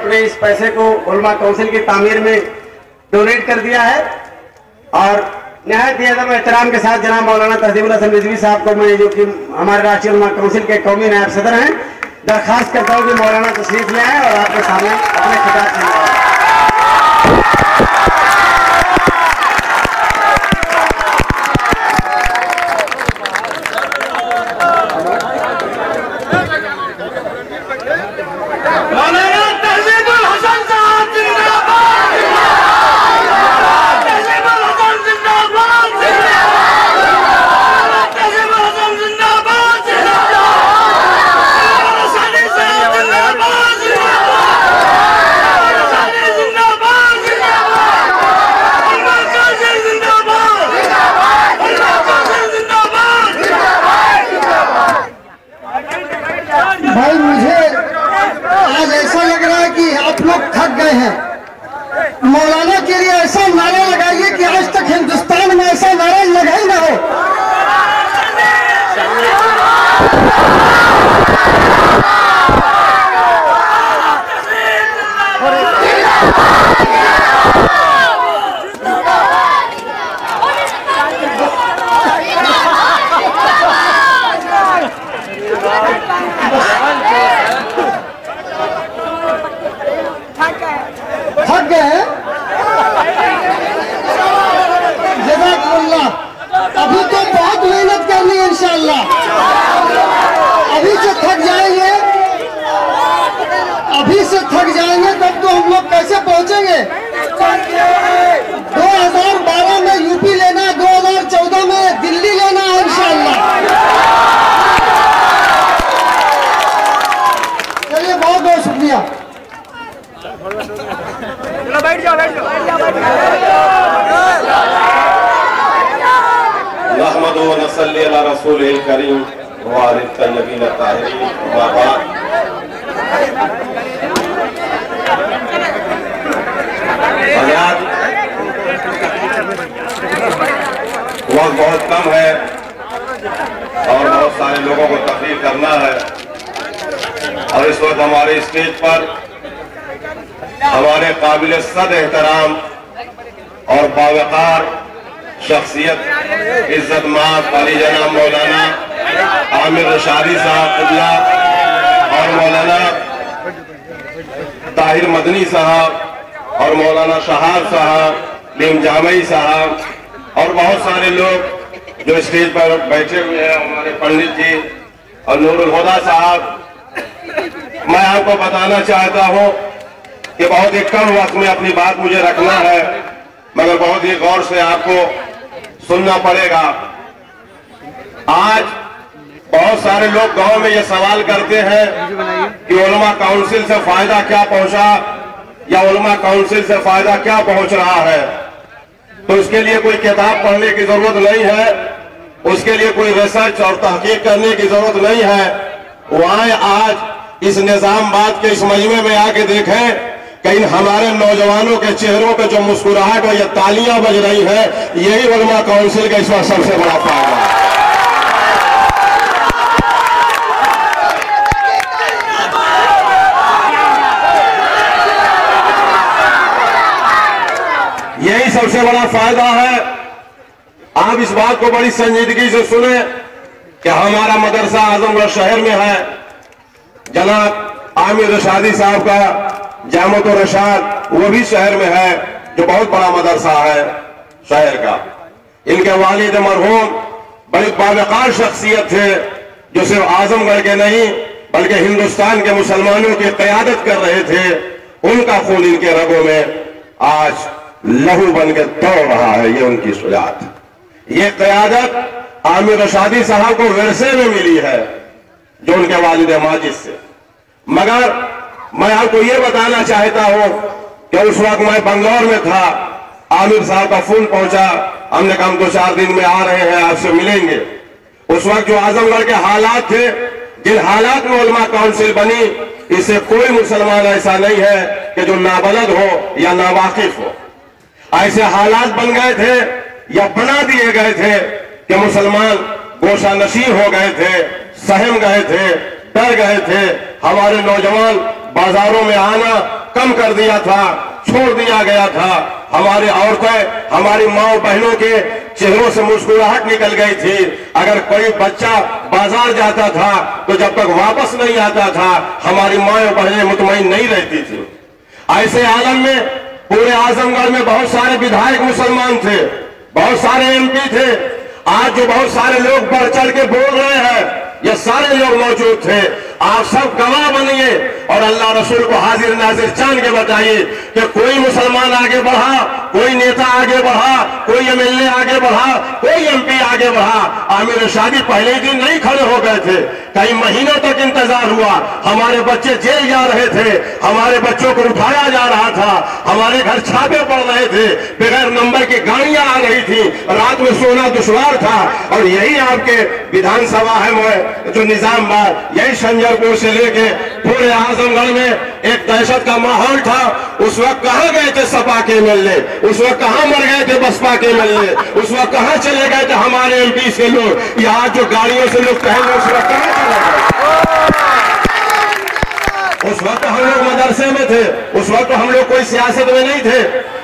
अपने इस पैसे को उलमा काउंसिल की तामीर में डोनेट कर दिया है। और निहायत ही अदब एहतराम के साथ जनाब मौलाना तहजीबुल हसन रिजवी साहब को मैं, जो कि हमारे राष्ट्रीय उलमा काउंसिल के कौमी नायब सदर हैं, दरखास्त करता हूँ कि मौलाना तशरीफ ले आए और आपके सामने अपने खिताब सुनाएं। भाई मुझे आज ऐसा लग रहा है कि आप लोग थक गए हैं। मौलाना के लिए ऐसा नारा लगाइए कि आज तक हिंदुस्तान में ऐसा नारा लगा ही ना हो। थक गए हैं? जज़ाकल्लाह। अभी तो बहुत मेहनत करनी है इंशाअल्लाह। अभी से थक जाएंगे, तब तो हम लोग कैसे पहुंचेंगे? 2012 में यूपी लेना, 2014 में दिल्ली लेना है इंशाअल्लाह। चलिए, बहुत बहुत शुक्रिया। बैठ जाओ। नहमदु व नसल्ली अला रसूलिल करीम व आलिहि तय्यबीन ताहिरीन व बाद। वक्त बहुत कम है और बहुत सारे लोगों को तकरीर करना है, और इस वक्त हमारे स्टेज पर हमारे काबिल सद एहतराम और बावकार शख्सियत इज्जत माब अली जनाब मौलाना आमिर रशादी साहब क़िबला और मौलाना ताहिर मदनी साहब और मौलाना शहाब साहब, लीम जामई साहब और बहुत सारे लोग जो स्टेज पर बैठे हुए हैं, हमारे पंडित जी और नूरुल हुदा साहब। मैं आपको बताना चाहता हूं कि बहुत ही कम वक्त में अपनी बात मुझे रखना है, मगर बहुत ही गौर से आपको सुनना पड़ेगा। आज बहुत सारे लोग गांव में ये सवाल करते हैं कि उलमा काउंसिल से फायदा क्या पहुंचा या उलमा काउंसिल से फायदा क्या पहुंच रहा है। तो उसके लिए कोई किताब पढ़ने की जरूरत नहीं है, उसके लिए कोई रिसर्च और तहकीक करने की जरूरत नहीं है। वहां आज इस निजामाबाद के इस मजमे में आके देखें कि इन हमारे नौजवानों के चेहरों पे जो मुस्कुराहट और ये तालियां बज रही हैं, यही उलमा काउंसिल का इस वक्त सबसे बड़ा फायदा है। यही सबसे बड़ा फायदा है। आप इस बात को बड़ी संजीदगी से सुने कि हमारा मदरसा आजमगढ़ शहर में है। जनाब आमिर रशादी साहब का जामत और रशाद वो भी शहर में है, जो बहुत बड़ा मदरसा है शहर का। इनके वालिद मरहूम बड़ी बावकार शख्सियत थे, जो सिर्फ आजमगढ़ के नहीं बल्कि हिंदुस्तान के मुसलमानों की क़यादत कर रहे थे। उनका खून इनके रगों में आज लहू बन के दौड़ रहा है। ये उनकी सुजात, ये क़यादत आमिर रशादी साहब को विरसे में मिली है, जो उनके वालिद माजिद से। मगर मैं आपको ये बताना चाहता हूं कि उस वक्त मैं बंगलौर में था, आमिर साहब का फोन पहुंचा, हमने कहा हम 2-4 दिन में आ रहे हैं, आपसे मिलेंगे। उस वक्त जो आजमगढ़ के हालात थे, जिन हालात में उलमा काउंसिल बनी, इससे कोई मुसलमान ऐसा नहीं है कि जो नाबलद हो या नावाकिफ हो। ऐसे हालात बन गए थे या बना दिए गए थे कि मुसलमान गोशा नशीन हो गए थे, सहम गए थे, डर गए थे। हमारे नौजवान बाजारों में आना कम कर दिया था, छोड़ दिया गया था। हमारी औरतें, हमारी माँ बहनों के चेहरों से मुस्कुराहट निकल गई थी। अगर कोई बच्चा बाजार जाता था तो जब तक वापस नहीं आता था हमारी माँ बहनें मुतमईन नहीं रहती थी। ऐसे आलम में पूरे आजमगढ़ में बहुत सारे विधायक मुसलमान थे, बहुत सारे एमपी थे। आज जो बहुत सारे लोग बढ़ चढ़ के बोल रहे हैं, ये सारे लोग मौजूद थे। आप सब गवाह बनिए और अल्लाह रसूल को हाजिर नाजिर जान के बताइए कि कोई मुसलमान आगे बढ़ा, कोई नेता आगे बढ़ा, कोई एमएलए आगे बढ़ा, कोई एमपी आगे बढ़ा। आमिर रशादी पहले दिन नहीं खड़े हो गए थे, कई महीनों तक इंतजार हुआ। हमारे बच्चे जेल जा रहे थे, हमारे बच्चों को उठाया जा रहा था, हमारे घर छापे पड़ रहे थे, बगैर नंबर की गाड़ियां आ रही थी, रात में सोना दुश्वार था। और यही आपके विधानसभा है जो निजामबाद, यही संजरपुर से लेके पूरे आजमगढ़ में एक दहशत का माहौल था। उस वक्त कहां गए थे सपा के एमएलए, उस वक्त कहां मर गए थे बसपा के एमएलए, उस वक्त कहां चले गए थे हमारे एमपी से लोग। यहाँ जो गाड़ियों से लोग टहले उस वक्त कहां चले गए? उस वक्त हम लोग मदरसे में थे, उस वक्त हम लोग कोई सियासत में नहीं थे।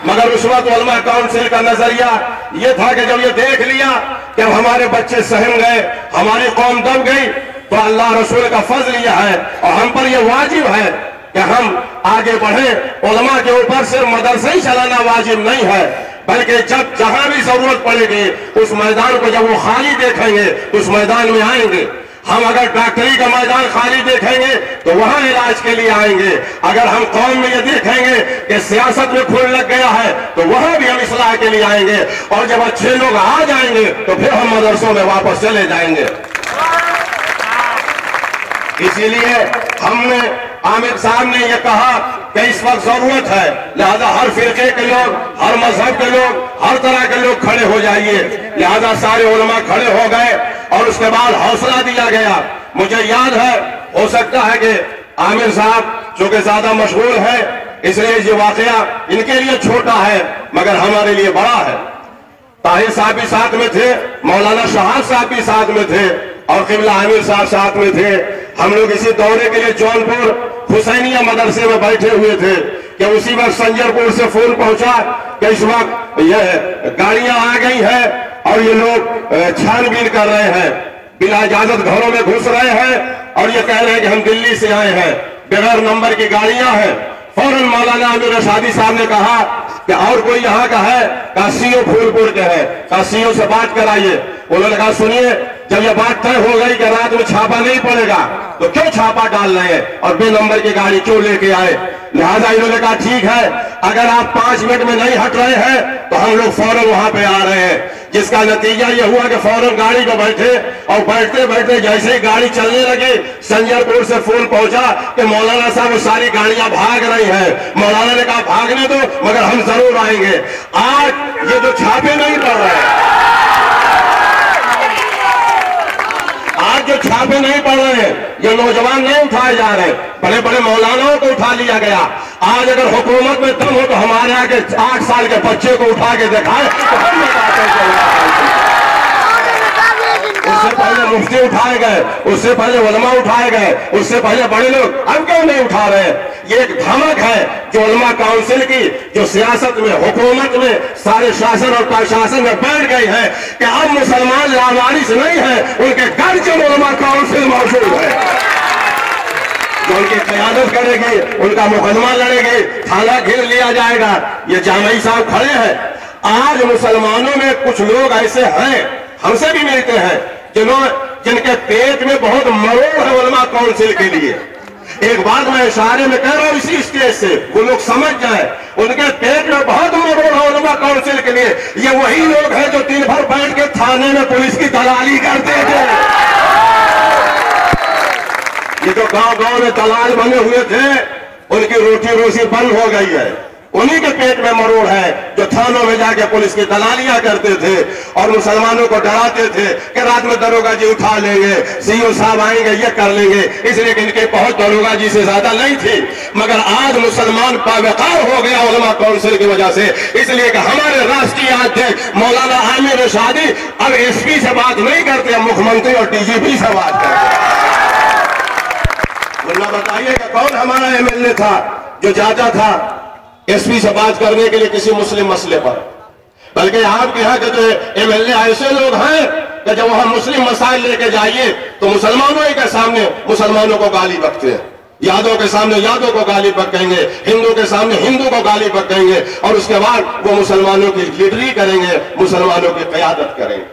मगर उस वक्त उलमा काउंसिल का नजरिया ये था कि जब ये देख लिया कि हमारे बच्चे सहम गए, हमारी कौम दब गई, तो अल्लाह रसूल का फजल यह है और हम पर यह वाजिब है कि हम आगे बढ़े। उलमा के ऊपर सिर्फ मदरसे ही चलाना वाजिब नहीं है, बल्कि जब जहां भी जरूरत पड़ेगी उस मैदान को जब वो खाली देखेंगे तो उस मैदान में आएंगे। हम अगर डॉक्टरी का मैदान खाली देखेंगे तो वहां इलाज के लिए आएंगे। अगर हम कौम में ये देखेंगे कि सियासत में खून लग गया है तो वहां भी हम इस्लाह के लिए आएंगे। और जब अच्छे लोग आ जाएंगे तो फिर हम मदरसों में वापस चले जाएंगे। इसीलिए हमने आमिर साहब ने यह कहा कि इस वक्त जरूरत है, लिहाजा हर फिरके के लोग, हर मजहब के लोग, हर तरह के लोग खड़े हो जाइए। लिहाजा सारे उलमा खड़े हो गए और उसके बाद हौसला दिया गया। मुझे याद है, हो सकता है कि आमिर साहब चूंकि ज्यादा मशहूर है इसलिए ये वाकया इनके लिए छोटा है मगर हमारे लिए बड़ा है। ताहिर साहब भी साथ में थे, मौलाना शहाब साहब भी साथ में थे और किबला आमिर साहब साथ में थे। हम लोग इसी दौरे के लिए जौनपुर हुसैनिया मदरसे में बैठे हुए थे कि उसी वक्त संजरपुर से फोन पहुंचा कि इस वक्त यह गाड़ियां आ गई हैं और ये लोग छानबीन कर रहे हैं, बिना इजाजत घरों में घुस रहे हैं और ये कह रहे हैं कि हम दिल्ली से आए हैं, बगैर नंबर की गाड़ियां हैं। फौरन मौलाना आमिर रशादी साहब ने कहा कि और कोई यहाँ का है? कहा सीओ फूलपुर के है। कहा सीओ से बात कराइए। उन्होंने कहा सुनिए, जब यह बात तय हो गई कि रात में छापा नहीं पड़ेगा तो क्यों छापा डाल रहे हैं और बे नंबर की गाड़ी क्यों लेके आए? लिहाजा इन्होंने कहा ठीक है, अगर आप 5 मिनट में नहीं हट रहे हैं तो हम लोग फौरन वहां पे आ रहे हैं। जिसका नतीजा यह हुआ कि फौरन गाड़ी पे बैठे और बैठते बैठते जैसे ही गाड़ी चलने लगी संजरपुर से फोन पहुंचा कि मौलाना साहब वो सारी गाड़ियां भाग रही हैं। मौलाना ने कहा भागने दो मगर हम जरूर आएंगे। आज ये जो छापे नहीं पड़ रहे हैं, आज जो छापे नहीं पड़ रहे हैं, ये नौजवान नहीं उठाए जा रहे, बड़े बड़े मौलानाओं को उठा लिया गया। आज अगर हुकूमत में दम हो तो हमारे आगे 8 साल के बच्चे को उठा के दिखाए तो हम बताते हैं। उससे पहले मुफ्ती उठाए गए, उससे पहले उलमा उठाए गए, उससे पहले बड़े लोग, अब क्यों नहीं उठा रहे? ये एक धमक है जो उलमा काउंसिल की, जो सियासत में, हुकूमत में, सारे शासन और प्रशासन में बैठ गई है कि अब मुसलमान लावारिस नहीं है, उनके घर जो उलमा काउंसिल मौजूद है जो उनकी क़यादत करेगी, उनका मुकदमा लड़ेगी, थाना घेर लिया जाएगा। ये जामई साहब खड़े हैं। आज मुसलमानों में कुछ लोग ऐसे हैं, हमसे भी मिलते हैं, जिनके पेट में बहुत मरोड़ है उलमा काउंसिल के लिए। एक बात मैं इशारे में कह रहा हूं इसी स्टेज से, वो लोग समझ जाए, उनके पेट में बहुत मरोड़ है उलमा काउंसिल के लिए। ये वही लोग हैं जो दिन भर बैठ के थाने में पुलिस की दलाली करते थे। ये जो गांव-गांव में दलाल बने हुए थे, उनकी रोटी रोजी बंद हो गई है। उन्हीं के पेट में मरोड़ है जो थानों में जाके पुलिस की दलालियां करते थे और मुसलमानों को डराते थे कि रात में दरोगा जी उठा लेंगे, सीओ साहब आएंगे, ये कर लेंगे। इसलिए इनके पहुंच दरोगा जी से ज्यादा नहीं थी। मगर आज मुसलमान बावकार हो गया उलमा काउंसिल की वजह से, इसलिए कि हमारे राष्ट्रीय अध्यक्ष मौलाना आमिर रशादी अब एसपी से बात नहीं करते, मुख्यमंत्री और डीजीपी से बात करते। वरना बताइएगा कौन हमारा एमएलए था जो जाता था एसपी से बात करने के लिए किसी मुस्लिम मसले पर। बल्कि आपके यहाँ के जो एमएलए ऐसे लोग हैं कि जब वहां मुस्लिम मसाइल लेके जाइए तो मुसलमानों के सामने मुसलमानों को गाली बकते हैं, यादव के सामने यादव को गाली बकेंगे, हिंदू के सामने हिंदू को गाली बकेंगे, और उसके बाद वो मुसलमानों की लीडरी करेंगे, मुसलमानों की क़यादत करेंगे।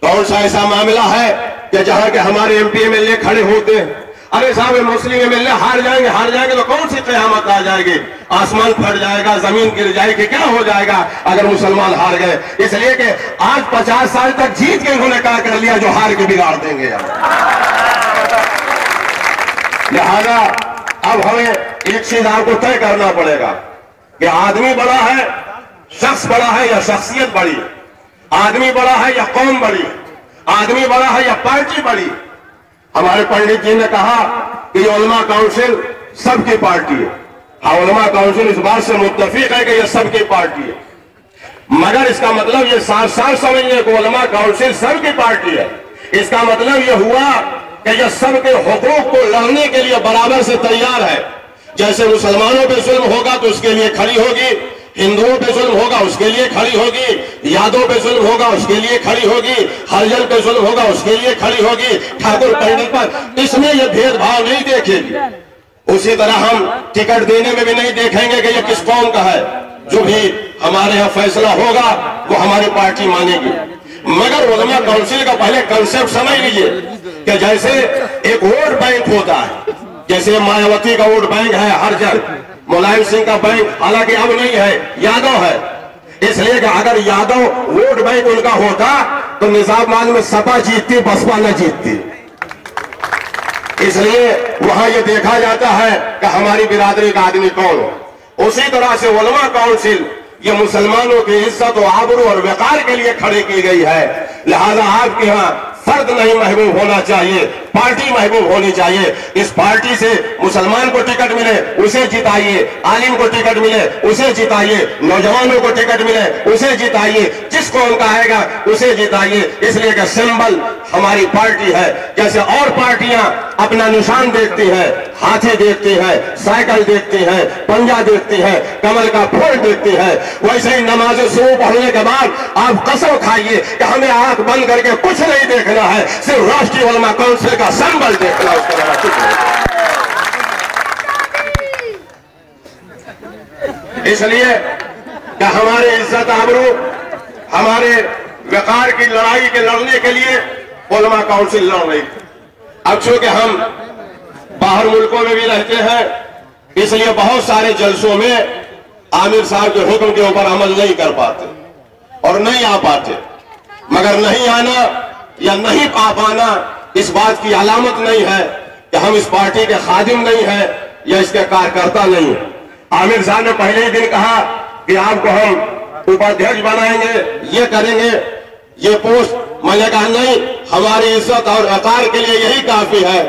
कौन सा ऐसा मामला है कि जहां के हमारे एमपी एमएलए खड़े होते हैं, अरे साहब मुस्लिम एमएलए हार जाएंगे तो कौन सी कयामत आ जाएगी, आसमान फट जाएगा, जमीन गिर जाएगी, क्या हो जाएगा अगर मुसलमान हार गए। इसलिए कि आज 50 साल तक जीत के इन्होंने क्या कर लिया जो हार के बिगाड़ देंगे। लिहाजा अब हमें एक चीज आपको तय करना पड़ेगा कि आदमी बड़ा है, शख्स बड़ा है या शख्सियत बड़ी, आदमी बड़ा है या कौम बड़ी, आदमी बड़ा है या पार्टी बड़ी। हमारे पंडित जी ने कहा कि ये उलमा काउंसिल सबकी पार्टी है। हाँ, उलमा काउंसिल इस बात से मुत्तफिक है कि ये सबकी पार्टी है, मगर इसका मतलब ये साफ साफ समझिए कि उलमा काउंसिल सबकी पार्टी है। इसका मतलब ये हुआ कि ये सबके हुकूक को लड़ने के लिए बराबर से तैयार है। जैसे मुसलमानों पे जुल्म होगा तो उसके लिए खड़ी होगी, हिंदुओं पे जुल्म होगा उसके लिए खड़ी होगी, यादव पे जुल्म होगा उसके लिए खड़ी होगी, हरिजन पे जुल्म होगा उसके लिए खड़ी होगी, ठाकुर पंडित पर, इसमें यह भेदभाव नहीं देखेगी। उसी तरह हम टिकट देने में भी नहीं देखेंगे कि यह किस कौम का है। जो भी हमारे यहाँ फैसला होगा वो हमारी पार्टी मानेगी। मगर उलमा काउंसिल का पहले कंसेप्ट समझ लीजिए कि जैसे एक वोट बैंक होता है, जैसे मायावती का वोट बैंक है हरिजन, मुलायम सिंह का बैंक हालांकि अब नहीं है, यादव है। इसलिए कि अगर यादव वोट बैंक उनका होता तो निजामाबाद में सपा जीतती, बसपा न जीतती। इसलिए वहां यह देखा जाता है कि हमारी बिरादरी का आदमी कौन है। उसी तरह से उलमा काउंसिल ये मुसलमानों की इज्जत और आबरू और वकार के लिए खड़ी की गई है। लिहाजा आपके यहाँ फर्द नहीं महबूब होना चाहिए, पार्टी महबूब होनी चाहिए। इस पार्टी से मुसलमान को टिकट मिले उसे जिताइए, आलिम को टिकट मिले उसे जिताइए, नौजवानों को टिकट मिले उसे जिताइए, जिस कौम का आएगा उसे जिताइए। इसलिए कि सिंबल हमारी पार्टी है। जैसे और पार्टियां अपना निशान देखती हैं, हाथी देखती हैं, साइकिल देखती हैं, पंजा देखती हैं, कमल का फूल देखती हैं, वैसे ही नमाज सुबह पढ़ने के बाद आप कसम खाइए कि हमें आंख बंद करके कुछ नहीं देखना है, सिर्फ राष्ट्रीय उलमा काउंसिल का सिंबल देखना, उसके अलावा कुछ नहीं। इसलिए कि हमारे इज्जत आबरू, हमारे वकार की लड़ाई के लड़ने के लिए उलमा काउंसिल लड़ रही। अब चूंकि हम बाहर मुल्कों में भी रहते हैं, इसलिए बहुत सारे जलसों में आमिर साहब के हुक्म के ऊपर अमल नहीं कर पाते और नहीं आ पाते। मगर नहीं आना या नहीं आ पाना इस बात की अलामत नहीं है कि हम इस पार्टी के खादिम नहीं है या इसके कार्यकर्ता नहीं है। आमिर साहब ने पहले ही दिन कहा कि आपको हम उपाध्यक्ष बनाएंगे, ये करेंगे, ये पोस्ट। मैंने कहा नहीं, हमारी इज्जत और वकार के लिए यही काफी है।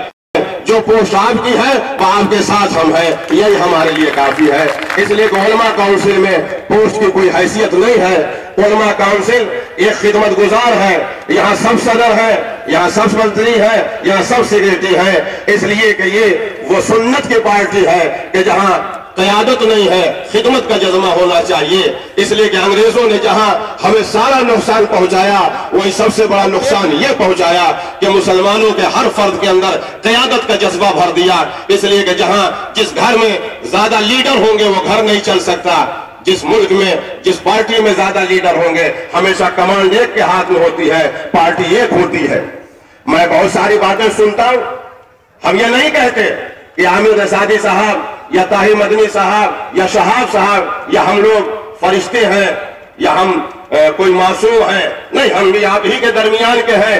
जो पोस्ट आपकी है वो आपके साथ हम हैं, यही हमारे लिए काफी है। इसलिए उलमा काउंसिल में पोस्ट की कोई हैसियत नहीं है। उलमा काउंसिल एक खिदमत गुजार है। यहाँ सब सदर है, यहाँ सब मंत्री है, यहाँ सब सेक्रेटरी है। इसलिए कि ये वो सुन्नत की पार्टी है कि जहाँ क़यादत नहीं है, खिदमत का जज्बा होना चाहिए। इसलिए कि अंग्रेजों ने जहां हमें सारा नुकसान पहुंचाया, वही सबसे बड़ा नुकसान ये पहुंचाया कि मुसलमानों के हर फर्द के अंदर क़यादत का जज्बा भर दिया। इसलिए कि जहां जिस घर में ज्यादा लीडर होंगे वो घर नहीं चल सकता। जिस मुल्क में जिस पार्टी में ज्यादा लीडर होंगे, हमेशा कमांड एक के हाथ में होती है, पार्टी एक होती है। मैं बहुत सारी बातें सुनता हूं। हम ये नहीं कहते कि आमिर रसादी साहब या ताहिर मदनी साहब या शहाब साहब या हम लोग फरिश्ते हैं या हम कोई मासूम हैं, नहीं, हम भी आप ही के दरमियान के हैं।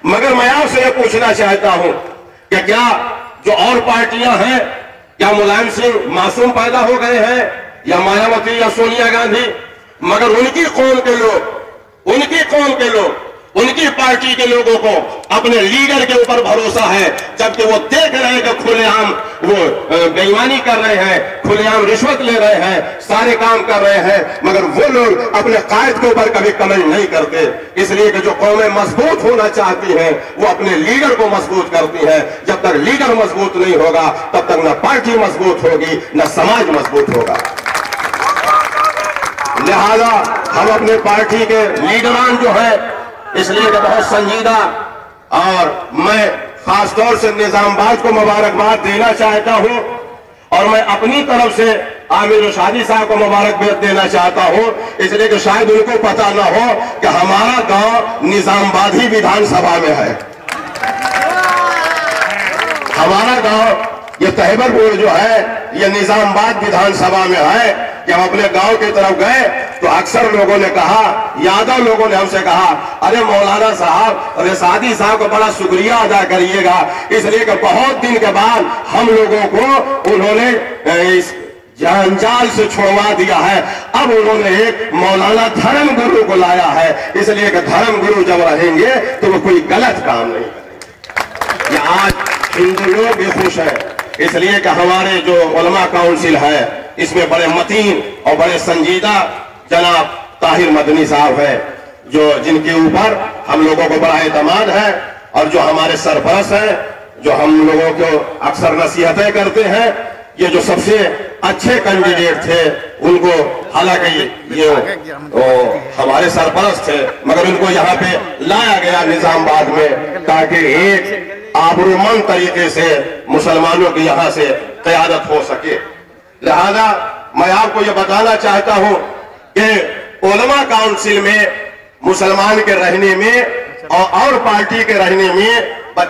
मगर मैं आपसे यह पूछना चाहता हूं कि क्या जो और पार्टियां हैं, क्या मुलायम सिंह मासूम पैदा हो गए हैं या मायावती या सोनिया गांधी? मगर उनकी कौम के लोग उनकी पार्टी के लोगों को अपने लीडर के ऊपर भरोसा है, जबकि वो देख रहे हैं कि खुलेआम वो बेईमानी कर रहे हैं, खुलेआम रिश्वत ले रहे हैं, सारे काम कर रहे हैं, मगर वो लोग अपने कायद के ऊपर कभी कमेंट नहीं करते। इसलिए कि जो कौमें मजबूत होना चाहती हैं वो अपने लीडर को मजबूत करती हैं। जब तक लीडर मजबूत नहीं होगा तब तक न पार्टी मजबूत होगी न समाज मजबूत होगा। लिहाजा हम अपने पार्टी के लीडरान जो है इसलिए कि बहुत संजीदा, और मैं खासतौर से निजामबाद को मुबारकबाद देना चाहता हूं, और मैं अपनी तरफ से आमिर रशादी साहब को मुबारकबाद देना चाहता हूं, इसलिए कि शायद उनको पता ना हो कि हमारा गांव निजामबाद ही विधानसभा में है। हमारा गांव ये तहबरपुर जो है ये निजामबाद विधानसभा में है। जब अपने गांव की तरफ गए तो अक्सर लोगों ने कहा, यादव लोगों ने हमसे कहा, अरे मौलाना साहब रसादी साहब का बड़ा शुक्रिया अदा करिएगा, इसलिए कि बहुत दिन के बाद हम लोगों को उन्होंने इस जंजाल से छुड़वा दिया है। अब उन्होंने एक मौलाना धर्म गुरु को लाया है, इसलिए कि धर्म गुरु जब रहेंगे तो वो कोई गलत काम नहीं करेंगे। ये आज हिंदू लोग भी खुश है, इसलिए कि हमारे जो उलमा काउंसिल है इसमें बड़े मतीन और बड़े संजीदा जनाब ताहिर मदनी साहब है, जो जिनके ऊपर हम लोगों को बड़ा एतमाद है, और जो हमारे सरपरस्त हैं, जो हम लोगों को अक्सर नसीहतें करते हैं। ये जो सबसे अच्छे कैंडिडेट थे उनको, हालांकि ये हमारे सरपरस्त थे, मगर उनको यहाँ पे लाया गया निजामबाद में ताकि एक आबरूमंद तरीके से मुसलमानों की यहाँ से क़यादत हो सके। लिहाजा मैं आपको ये बताना चाहता हूं कि उलमा काउंसिल में मुसलमान के रहने में और पार्टी के रहने में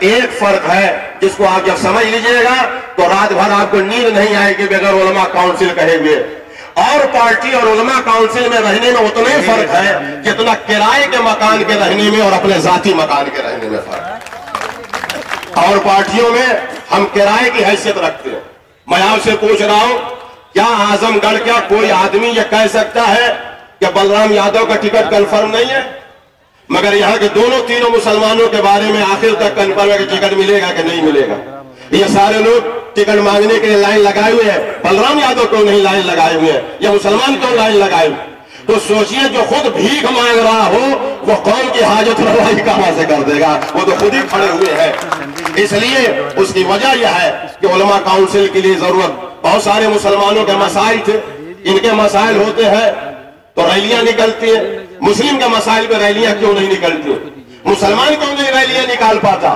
एक फर्क है, जिसको आप जब समझ लीजिएगा तो रात भर आपको नींद नहीं आएगी बगैर उलमा काउंसिल कहेंगे। और पार्टी और उलमा काउंसिल में रहने में उतना ही फर्क है जितना किराए के मकान के रहने में और अपने जाती मकान के रहने में फर्क है। और पार्टियों में हम किराए की हैसियत रखते हैं। मैं आपसे पूछ रहा हूं, क्या आजमगढ़ का कोई आदमी यह कह सकता है कि बलराम यादव का टिकट कंफर्म नहीं है? मगर यहाँ के दोनों तीनों मुसलमानों के बारे में आखिर तक कंफर्म है कि टिकट मिलेगा कि नहीं मिलेगा। ये सारे लोग टिकट मांगने के लिए लाइन लगाए हुए हैं, बलराम यादव क्यों नहीं लाइन लगाए हुए हैं, या मुसलमान क्यों लाइन लगाए हुए? तो सोचिए, जो खुद भीख मांग रहा हो वो कौम की हाजत रवाई कहां से कर देगा? वो तो खुद ही खड़े हुए हैं। इसलिए उसकी वजह यह है कि उलमा काउंसिल के लिए जरूरत, बहुत सारे मुसलमानों के मसाइल थे, इनके मसाइल होते हैं तो रैलियां निकलती है। मुस्लिम के मसाइल पे रैलियां क्यों नहीं निकलती? मुसलमान क्यों नहीं रैलियां निकाल पाता?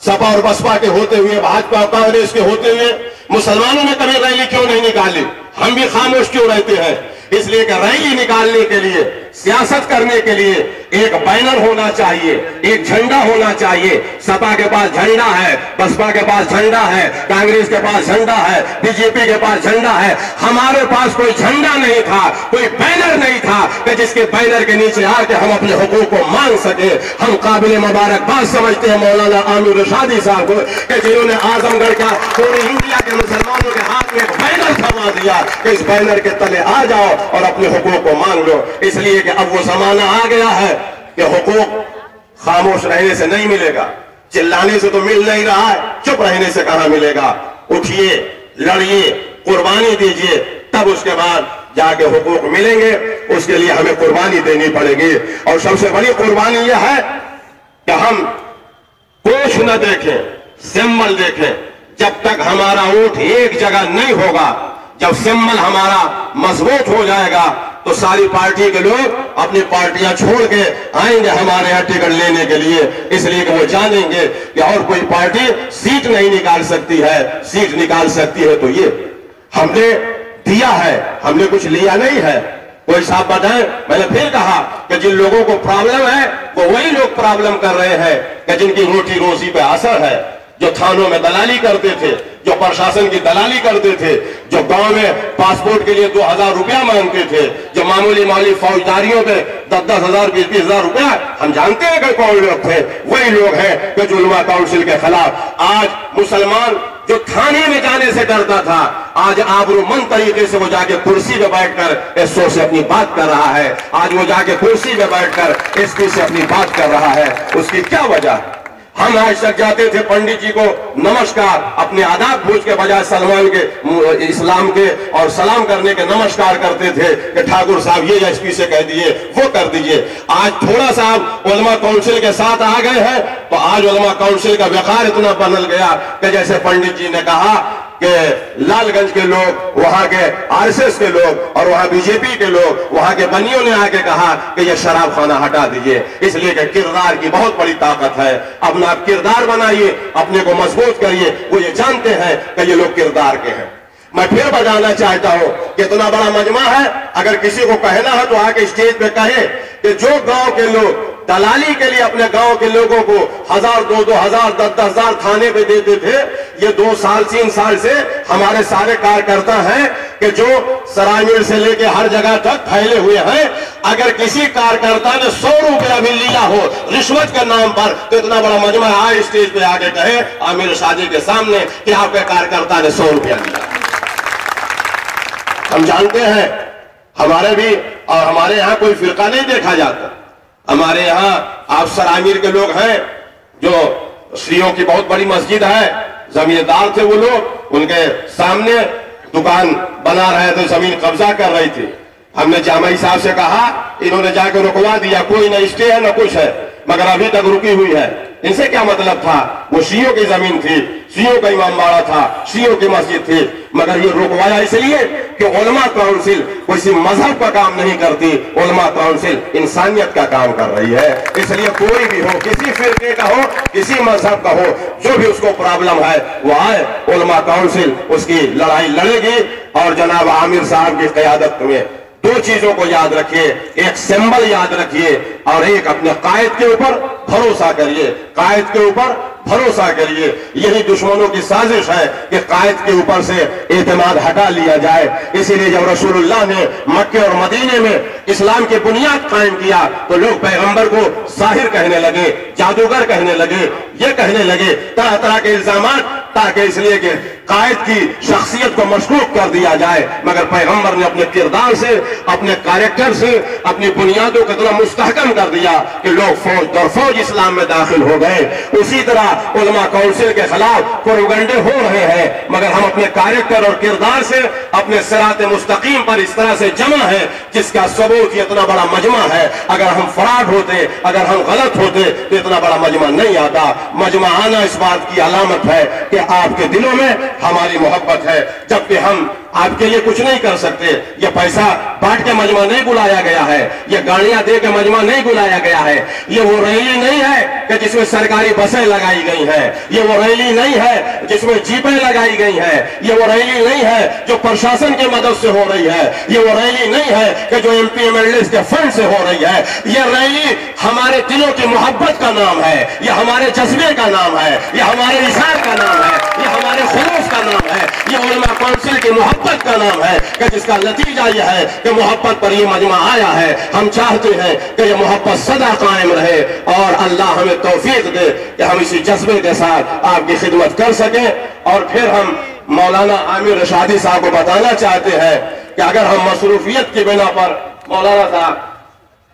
सपा और बसपा के होते हुए, भाजपा और कांग्रेस के होते हुए मुसलमानों ने कभी रैली क्यों नहीं निकाली? हम भी खामोश क्यों रहते हैं? इसलिए कि रैली निकालने के लिए, सियासत करने के लिए एक बैनर होना चाहिए, एक झंडा होना चाहिए। सपा के पास झंडा है, बसपा के पास झंडा है, कांग्रेस के पास झंडा है, बीजेपी के पास झंडा है। हमारे पास कोई झंडा नहीं था, कोई बैनर नहीं था कि जिसके बैनर के नीचे आके हम अपने हुकूक को मांग सके। हम काबिल मुबारकबाद समझते हैं मौलाना आमिर रशादी साहब को कि जिन्होंने आजमगढ़ का पूरे इंडिया के मुसलमानों के हाथ में बैनर थमा दिया कि इस बैनर के तले आ जाओ और अपने हुकूक को मांग लो। इसलिए कि अब वो जमाना आ गया है कि हुकूक खामोश रहने से नहीं मिलेगा, चिल्लाने से तो मिल नहीं रहा है, चुप रहने से कहां मिलेगा। उठिए, लड़िए, कुर्बानी दीजिए, तब उसके बाद जाके हुकूक मिलेंगे। उसके लिए हमें कुर्बानी देनी पड़ेगी, और सबसे बड़ी कुर्बानी यह है कि हम कोश न देखें, सिंबल देखें। जब तक हमारा वोट एक जगह नहीं होगा, जब सिंबल हमारा मजबूत हो जाएगा तो सारी पार्टी के लोग अपनी पार्टियां छोड़ के आएंगे हमारे यहाँ टिकट लेने के लिए। इसलिए कि वो जानेंगे कि और कोई पार्टी सीट नहीं निकाल सकती है, सीट निकाल सकती है तो ये हमने दिया है, हमने कुछ लिया नहीं है। कोई साहब बताएं, मैंने फिर कहा कि जिन लोगों को प्रॉब्लम है वो वही लोग प्रॉब्लम कर रहे हैं कि जिनकी रोटी रोजी पे असर है, जो थानों में दलाली करते थे, जो प्रशासन की दलाली करते थे, जो गांव में पासपोर्ट के लिए 2000 रुपया मांगते थे, जो मामूली फौजदारियों पे 10-10 हजार 20-20 हजार रुपया, हम जानते हैं कि कौन लोग थे। वही लोग हैं कि जो उलमा काउंसिल के खिलाफ आज मुसलमान जो थाने में जाने से डरता था, आज आबरूमंद तरीके से वो जाके कुर्सी पे बैठकर एसओ से अपनी बात कर रहा है। आज वो जाके कुर्सी पे बैठकर एसपी से अपनी बात कर रहा है। उसकी क्या वजह? हम आज तक जाते थे पंडित जी को नमस्कार अपने आदाब पूछ के बजाय सलमान के इस्लाम के और सलाम करने के नमस्कार करते थे कि ठाकुर साहब ये एसपी से कह दिए, वो कर दीजिए। आज थोड़ा सा आप उलमा काउंसिल के साथ आ गए हैं तो आज उलमा काउंसिल का व्यवहार इतना बदल गया कि जैसे पंडित जी ने कहा कि लालगंज के लोग, वहां के आरएसएस के लोग और वहां बीजेपी के लोग, वहां के बनियों ने आके कहा कि ये शराब खाना हटा दीजिए, इसलिए कि किरदार की बहुत बड़ी ताकत है। अपना आप किरदार बनाइए, अपने को मजबूत करिए। वो ये जानते हैं कि ये लोग किरदार के हैं। मैं फिर बताना चाहता हूं कि इतना बड़ा मजमा है, अगर किसी को कहना है तो आके स्टेज पे कहे कि जो गांव के लोग दलाली के लिए अपने गांव के लोगों को 1000, 2000, 10,000 थाने पे देते थे, ये 2 साल 3 साल से हमारे सारे कार्यकर्ता हैं कि जो सरायमीर से लेके हर जगह तक फैले हुए हैं। अगर किसी कार्यकर्ता ने 100 रुपया भी लिया हो रिश्वत के नाम पर तो इतना बड़ा मजमा आए स्टेज पे आके कहे आमिर शादी के सामने कि आपके कार्यकर्ता ने 100 रुपया लिया। हम जानते हैं हमारे भी और हमारे यहाँ कोई फिरका नहीं देखा जाता। हमारे यहाँ आप सरायमीर के लोग हैं जो श्रीयों की बहुत बड़ी मस्जिद है, जमींदार थे वो लोग, उनके सामने दुकान बना रहे थे, जमीन कब्जा कर रही थी। हमने जामई साहब से कहा, इन्होंने जाकर रुकवा दिया, कोई न स्टे है न कुछ है, मगर अभी तक रुकी हुई है। इनसे क्या मतलब था? वो शियों की जमीन थी, शियों का इमामबाड़ा था, शियों की मस्जिद थी, मगर ये रुकवाया इसलिए कि उलमा काउंसिल किसी मजहब का काम नहीं करती, उलमा काउंसिल इंसानियत का काम कर रही है। इसलिए कोई भी हो, किसी फिरके का हो, किसी मजहब का हो, जो भी उसको प्रॉब्लम है वो आए, उलमा काउंसिल उसकी लड़ाई लड़ेगी। और जनाब आमिर साहब की क़यादत में 2 चीजों को याद रखिए, एक सिंबल याद रखिए और एक अपने कायद के ऊपर भरोसा करिए। कायद के ऊपर भरोसा करिए। यही दुश्मनों की साजिश है कि कायद के ऊपर से एतमाद हटा लिया जाए। इसीलिए जब रसूलुल्लाह ने मक्के और मदीने में इस्लाम की बुनियाद कायम किया तो लोग पैगंबर को साहिर कहने लगे, जादूगर कहने लगे, ये कहने लगे तरह तरह के इल्जामात, ताकि इसलिए कि कायद की शख्सियत को मशकूक कर दिया जाए। मगर पैगंबर ने अपने किरदार से, अपने कैरेक्टर से अपनी बुनियादों को इतना मुस्तहकम कर दिया कि लोग फौज दर फौज इस्लाम में दाखिल हो गए। उसी तरह उलमा काउंसिल के खिलाफ प्रोपेगेंडे हो रहे हैं, मगर हम अपने कैरेक्टर और किरदार से अपने सिरात मुस्तकीम पर इस तरह से जमा है जिसका सबूत इतना बड़ा मजमा है। अगर हम फ्रॉड होते, अगर हम गलत होते तो इतना बड़ा मजमा नहीं आता। मजमा आना इस बात की अलामत है कि आपके दिलों में हमारी मोहब्बत है, जबकि हम आपके लिए कुछ नहीं कर सकते। ये पैसा बांट के मजमा नहीं बुलाया गया है, ये गाड़ियां दे के मजमा नहीं बुलाया गया है, ये वो रैली नहीं है कि जिसमें सरकारी बसें लगाई गई हैं, ये वो रैली नहीं है जिसमें जीपें लगाई गई हैं, ये वो रैली नहीं है जो प्रशासन की मदद से हो रही है, ये वो रैली नहीं है कि जो MP MLA के फंड से हो रही है। ये रैली हमारे दिलों की मोहब्बत का नाम है, ये हमारे जज्बे का नाम है, ये हमारे इशार का नाम है, ये हमारे खुलूस का नाम है, ये उलमा काउंसिल की मोहब्बत का नाम है कि जिसका नतीजा यह है कि मोहब्बत पर यह मजमा आया है। हम चाहते हैं कि यह मोहब्बत सदा कायम रहे और अल्लाह हमें तौफीक दे कि हम इसी जज्बे के साथ आपकी खिदमत कर सकें। और फिर हम मौलाना आमिर रशादी साहब को बताना चाहते हैं कि अगर हम मसरूफियत की बिना पर, मौलाना साहब,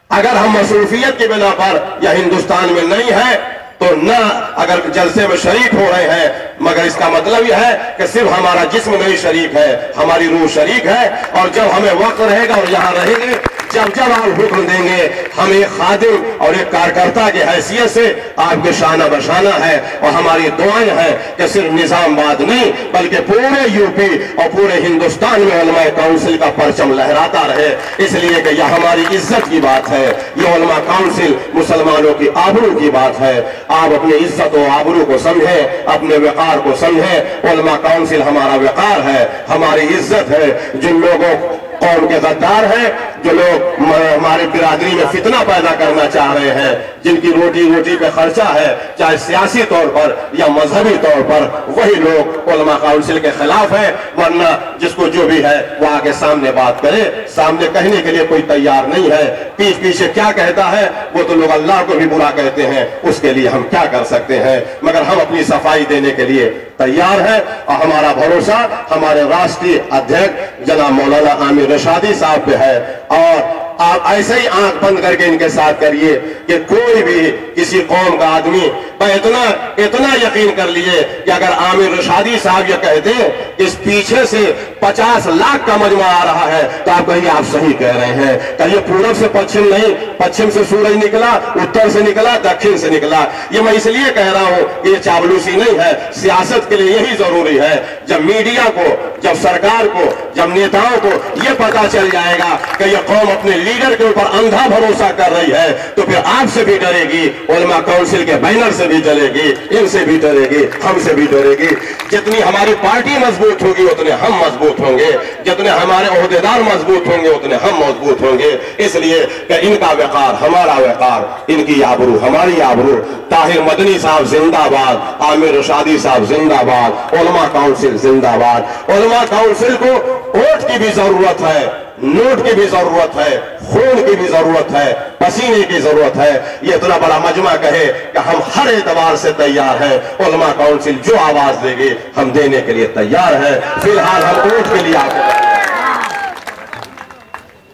अगर हम मसरूफियत की बिना पर या हिंदुस्तान में नहीं है तो न अगर जलसे में शरीक हो रहे हैं, मगर इसका मतलब यह है कि सिर्फ हमारा जिस्म नहीं शरीक है, हमारी रूह शरीक है। और जब हमें वक्त रहेगा और यहाँ रहेंगे, जब जब आप हुक्म देंगे, हम एक खादिम और एक कार्यकर्ता की हैसियत से आपके शाना बशाना है। और हमारी दुआएं हैं कि सिर्फ निजामाबाद नहीं बल्कि पूरे यूपी और पूरे हिंदुस्तान में उलमा काउंसिल का परचम लहराता रहे। इसलिए कि यह हमारी इज्जत की बात है, यह उलमा काउंसिल मुसलमानों की आबरू की बात है। आप अपनी इज्जत और आबरू को समझें, अपने वकार को समझें। उलमा काउंसिल हमारा वकार है, हमारी इज्जत है। जिन लोगों कौम के गद्दार हैं, जो लोग हमारे बिरादरी में फितना पैदा करना चाह रहे हैं, जिनकी रोटी पे खर्चा है, चाहे सियासी तौर पर या मजहबी तौर पर, वही लोग उलमा काउंसिल के खिलाफ है। वरना जिसको जो भी है वो आगे सामने बात करे, सामने कहने के लिए कोई तैयार नहीं है। पीछे पीछे क्या कहता है वो तो लोग अल्लाह को भी बुरा कहते हैं, उसके लिए हम क्या कर सकते हैं। मगर हम अपनी सफाई देने के लिए तैयार है और हमारा भरोसा हमारे राष्ट्रीय अध्यक्ष जनाब मौलाना आमिर रशादी साहब पे है। और आप ऐसे ही आंख बंद करके इनके साथ करिए कि कोई भी किसी कौम का आदमी इतना यकीन कर लिए कि अगर आमिर रशादी साहब ये कहते कि इस पीछे से 50 लाख का मजमा आ रहा है तो आप कहिए आप सही कह रहे हैं। कहिए पूरब से पश्चिम नहीं, पश्चिम से सूरज निकला, उत्तर से निकला, दक्षिण से निकला। ये मैं इसलिए कह रहा हूं कि ये चावलूसी नहीं है, सियासत के लिए यही जरूरी है। जब मीडिया को, जब सरकार को, जब नेताओं को ये पता चल जाएगा कि ये कौम अपने लीडर के ऊपर अंधा भरोसा कर रही है तो फिर आपसे भी डरेगी, उलमा काउंसिल के बैनर से भी डरेगी, इनसे भी डरेगी, हमसे भी डरेगी। जितनी हमारी पार्टी मजबूत होगी उतने हम मजबूत होंगे, जितने हमारे ओहदेदार मजबूत होंगे उतने हम मजबूत होंगे। इसलिए कि इनका वकार हमारा वकार, इनकी आबरू हमारी आबरू। ताहिर मदनी साहब जिंदाबाद, आमिर रशादी साहब जिंदाबाद, उलमा काउंसिल जिंदाबाद। उलमा काउंसिल को वोट की भी जरूरत है, नोट की भी जरूरत है, खून की भी जरूरत है, पसीने की जरूरत है। ये इतना बड़ा मजमा कहे कि हम हर एतबार से तैयार हैं। उलमा काउंसिल जो आवाज देगी हम देने के लिए तैयार है। फिलहाल हम वोट के लिए आगे।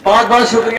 बहुत बहुत शुक्रिया।